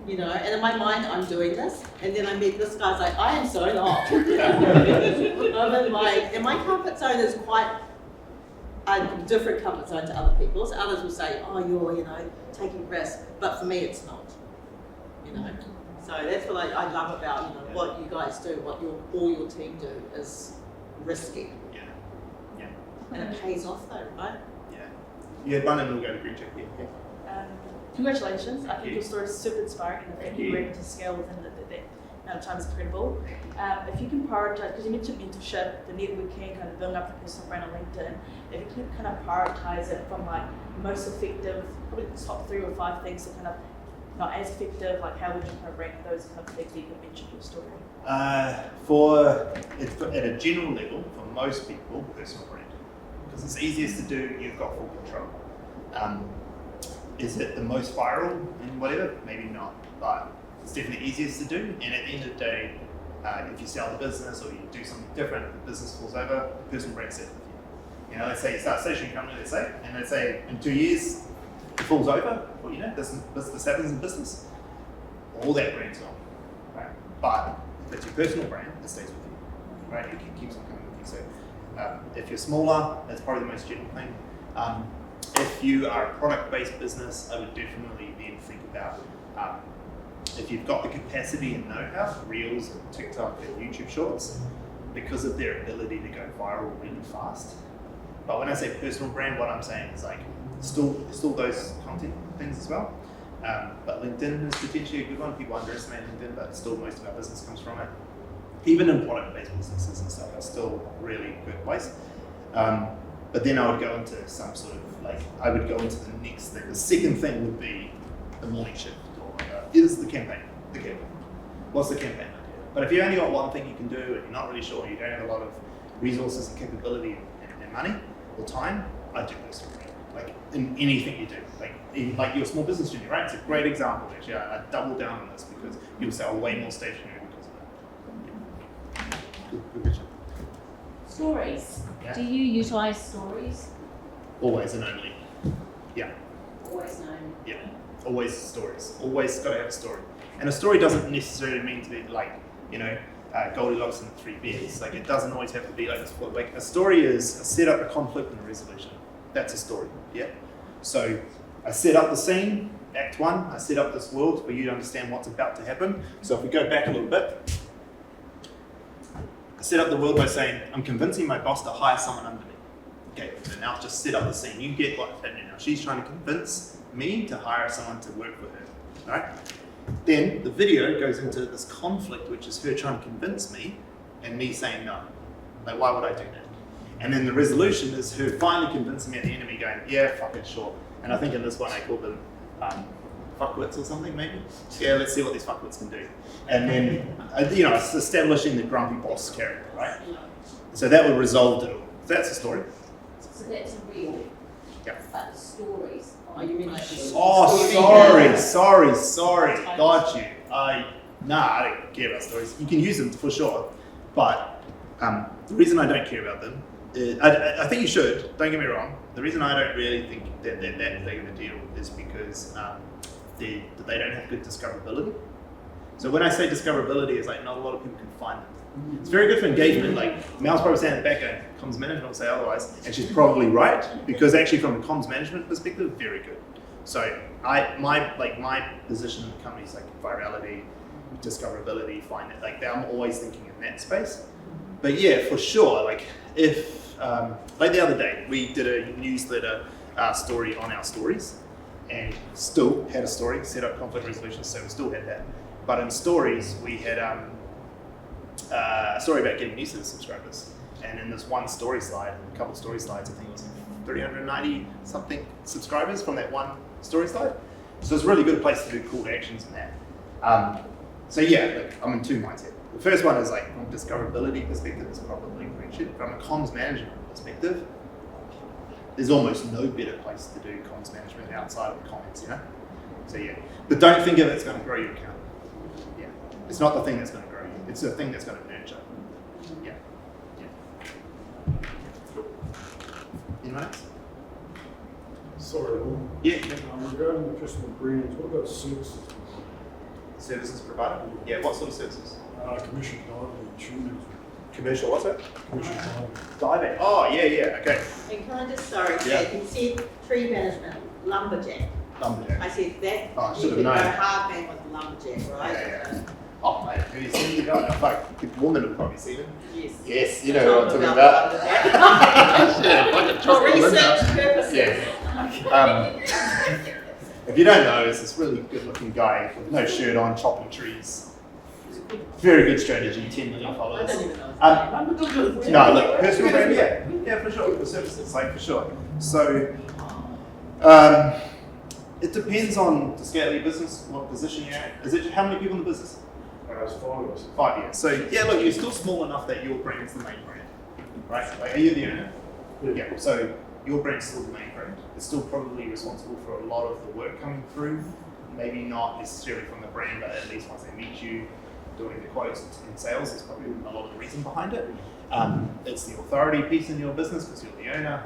and in my mind I'm doing this, and then I meet this guy's like, I am so not. I'm in and my comfort zone is quite a different comfort zone to other people's. Others will say, oh, you're, taking risks, but for me it's not, So that's what I love about, what you guys do, what all your team do is risky. Yeah. And it pays off though, right? Yeah. You had one and we'll go to green check. Yeah. Congratulations. I think your story is super inspiring and I think you're able to scale within that amount of time is incredible. If you can prioritize, because you mentioned mentorship, the networking, kind of building up the personal brand on LinkedIn, if you can kind of prioritize it from like most effective, probably the top 3 or 5 things that kind of not as effective, like how would you kind of rank those kind of things that you can mention in your story? At a general level, for most people, personal brand. Because it's easiest to do, you've got full control. Is it the most viral and whatever? Maybe not, but it's definitely easiest to do. And at the end of the day, if you sell the business or you do something different, the business falls over, personal brand sits with you. Let's say you start a stationery company, and let's say in 2 years it falls over, well, this happens in business, all that brand's gone, right? But if it's your personal brand, it stays with you, right? It keeps on coming with you. So if you're smaller, that's probably the most general thing. If you are a product-based business, I would definitely then think about if you've got the capacity and know-how, Reels and TikTok and YouTube Shorts, because of their ability to go viral really fast. But when I say personal brand, what I'm saying is like still those content things as well. But LinkedIn is potentially a good one. People underestimate LinkedIn, but still most of our business comes from it. Even in product-based businesses and stuff, it's still a really good place. But then I would go into some sort of I would go into the next thing. The second thing would be the morning shift, or is the campaign. What's the campaign idea? But if you only got one thing you can do and you're not really sure, you don't have a lot of resources and capability and money or time, I'd do personal brand. Like in anything you do, like your small business journey, right? It's a great example actually. I double down on this because you'll sell way more stationery because of that. Good picture. Stories. Yeah. Do you utilize stories? Always and only. Yeah. Always known. Yeah. Always stories. Always got to have a story. And a story doesn't necessarily mean to be like, Goldilocks and the 3 bears. Like it doesn't always have to be like this. Like a story is a setup, a conflict, and a resolution. That's a story. Yeah. So I set up the scene, Act 1. I set up this world for you to understand what's about to happen. So if we go back a little bit, I set up the world by saying, I'm convincing my boss to hire someone under me. Okay, and now just set up the scene. You get what's happening now. She's trying to convince me to hire someone to work for her, right? Then the video goes into this conflict, which is her trying to convince me and me saying no. Like, why would I do that? And then the resolution is her finally convincing me at the end of me going, yeah, fuck it, sure. And I think in this one I called them fuckwits or something, maybe. Yeah, let's see what these fuckwits can do. And then, it's establishing the grumpy boss character, right? So that would resolve it all. So that's the story. So that's a real. Yeah. But the stories. Oh, you mean like Oh, sorry. Got you. I don't care about stories. You can use them for sure, but the reason I don't care about them, I think you should. Don't get me wrong. The reason I don't really think that they're that big of a deal is because they don't have good discoverability. So when I say discoverability, it's like not a lot of people can find them. It's very good for engagement. Like Mel's probably saying in the back end, comms management will say otherwise, and she's probably right because actually from a comms management perspective, very good. So my position in the company is like virality, discoverability, find it. Like I'm always thinking in that space. But yeah, for sure. Like if like the other day we did a newsletter story on our stories, and still had a story set up conflict resolution, so we still had that. But in stories we had a story about getting new subscribers, and in this one story slide, a couple of story slides, I think it was 390 something subscribers from that one story slide. So it's a really good place to do call to actions in that. So yeah, like, I'm in two minds here. The first one is like from a discoverability perspective, it's probably great. From a comms management perspective, there's almost no better place to do comms management outside of the comments, you know? So yeah, but don't think of it's going to grow your account. Yeah, it's not the thing that's going to grow you. It's the thing that's going to nurture. Yeah. Cool. Anyone else? Sorry, Yeah. regarding the personal brands, what about services? Services provided? Yeah, what sort of services? Commission diving, tuning, Commercial, what's that? commission diving. Diving. Oh, yeah, okay. And can I just, sorry, Yeah. you said tree management, lumberjack. Lumberjack. I said that, Oh, I you should've could go known. hard man with lumberjack, right? Yeah. Oh, mate, have you seen the guy? Fuck, the woman have probably seen him. Yes. Yes, you know what I'm talking about. about. For research purposes. Yeah. If you don't know, it's this really good-looking guy with no shirt on, chopping trees. Very good strategy, 10 million I followers. don't even know. No, look, personal brand, yeah, for sure. The services, like for sure. So, it depends on the scale of your business, what position you're at. Is it how many people in the business? It's 5 of us. 5 years. So yeah, look, you're still small enough that your brand's the main brand, right? Like, are you the owner? Yeah. So your brand's still the main brand. It's still probably responsible for a lot of the work coming through. Maybe not necessarily from the brand, but at least once they meet you, doing the quotes and sales is probably a lot of the reason behind it. It's the authority piece in your business because you're the owner.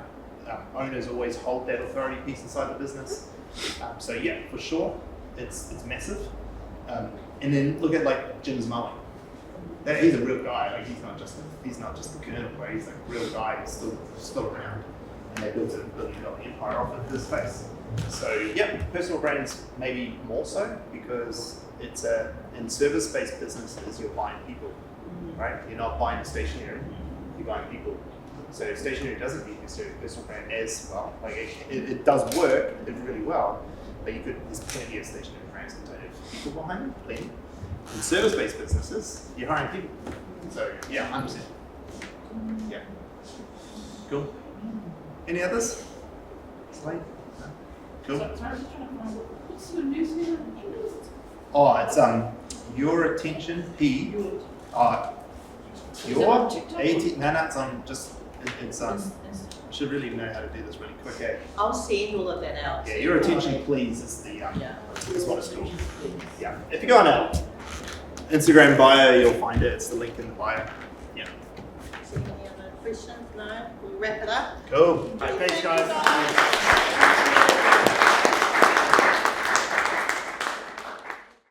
Owners always hold that authority piece inside the business. So yeah, for sure, it's massive. And then look at like Jim's mowing. He's a real guy. Like he's not just the colonel, but he's like a real guy who's still around. And they built a $1 billion empire off of this space. So yeah, personal brands maybe more so because it's in service-based businesses you're buying people, right? You're not buying stationery, you're buying people. So stationery doesn't need necessarily personal brand as well. Like it does work, it did really well, but there's plenty of stationery brands that don't have people behind them. Plenty. In service-based businesses, you're hiring people. So yeah, 100%. Yeah. Cool. Any others? Slade? No? Cool. So, I was just trying to find out, what's your newsletter in English? Oh, it's your attention P. Your AT. No, it's on just it's should really know how to do this really quick. Eh? I'll send all of that out. Yeah, your attention please is the Yeah. is what it's called. Yeah. If you go on our Instagram bio, you'll find it. It's the link in the bio. Yeah. Any other questions? No? We'll wrap it up. Cool. Right, thanks guys.